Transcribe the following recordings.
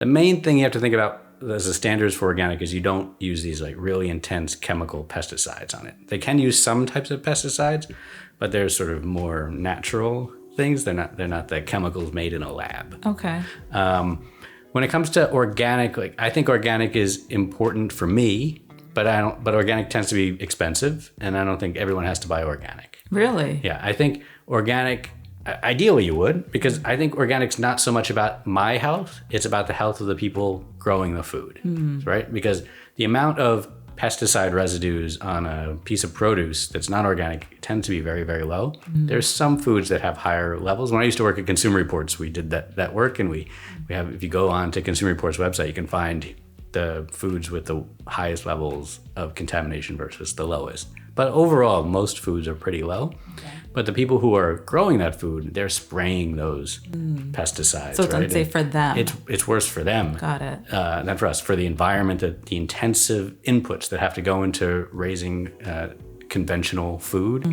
The main thing you have to think about as the standards for organic is you don't use these like really intense chemical pesticides on it. They can use some types of pesticides, but they're sort of more natural things. They're not the chemicals made in a lab. Okay. When it comes to organic, like I think organic is important for me, but organic tends to be expensive, and I don't think everyone has to buy organic. Really? Yeah, I think organic, ideally you would, because I think organic's not so much about my health, it's about the health of the people growing the food, right? Because the amount of pesticide residues on a piece of produce that's not organic tends to be very, very low. There's some foods that have higher levels. When I used to work at Consumer Reports, we did that work, and we have, if you go on to Consumer Reports website, you can find the foods with the highest levels of contamination versus the lowest. But overall, most foods are pretty low. Okay. But the people who are growing that food, they're spraying those pesticides. So it's unsafe for them. It's worse for them. Got it. Than for us. For the environment, the intensive inputs that have to go into raising conventional food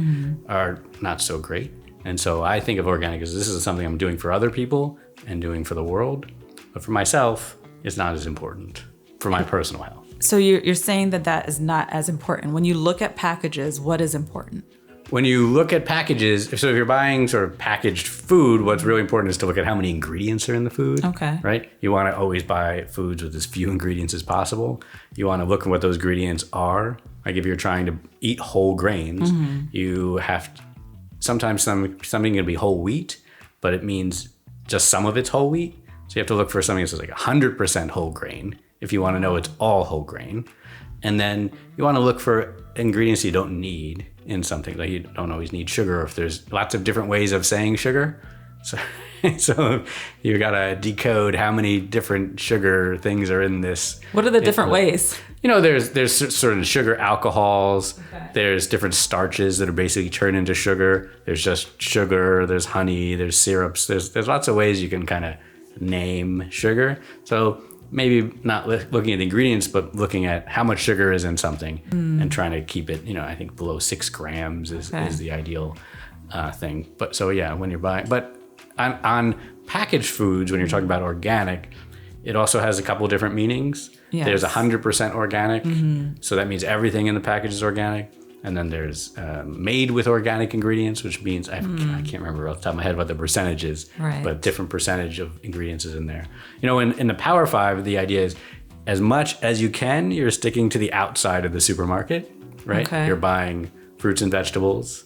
are not so great. And so I think of organic as this is something I'm doing for other people and doing for the world. But for myself, it's not as important for my personal health. So you're saying that is not as important. When you look at packages, what is important? When you look at packages, so if you're buying sort of packaged food, what's really important is to look at how many ingredients are in the food. Okay. Right? You want to always buy foods with as few ingredients as possible. You want to look at what those ingredients are. Like if you're trying to eat whole grains, you have to, sometimes something can be whole wheat, but it means just some of it's whole wheat. So you have to look for something that's like 100% whole grain if you want to know it's all whole grain. And then you want to look for ingredients you don't need in something. Like you don't always need sugar, if there's lots of different ways of saying sugar. So you got to decode how many different sugar things are in this. What are the different ways? You know, there's certain sugar alcohols. Okay. There's different starches that are basically turned into sugar. There's just sugar, there's honey, there's syrups. There's lots of ways you can kind of name sugar. So maybe not looking at the ingredients, but looking at how much sugar is in something and trying to keep it, I think below 6 grams is the ideal thing. But so yeah, when you're buying, but on packaged foods, when you're talking about organic, it also has a couple of different meanings. Yes. There's 100% organic. So that means everything in the package is organic. And then there's made with organic ingredients, which means I can't remember off the top of my head what the percentage is, but different percentage of ingredients is in there. In the Power 5, the idea is as much as you can, you're sticking to the outside of the supermarket, right? Okay. You're buying fruits and vegetables.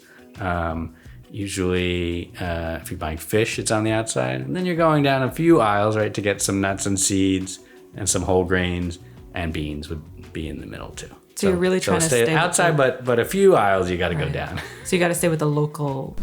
Usually, if you're buying fish, it's on the outside. And then you're going down a few aisles, right, to get some nuts and seeds and some whole grains, and beans would be in the middle too. So you're really trying to stay outside, but a few aisles you got to go down. So you got to stay with the local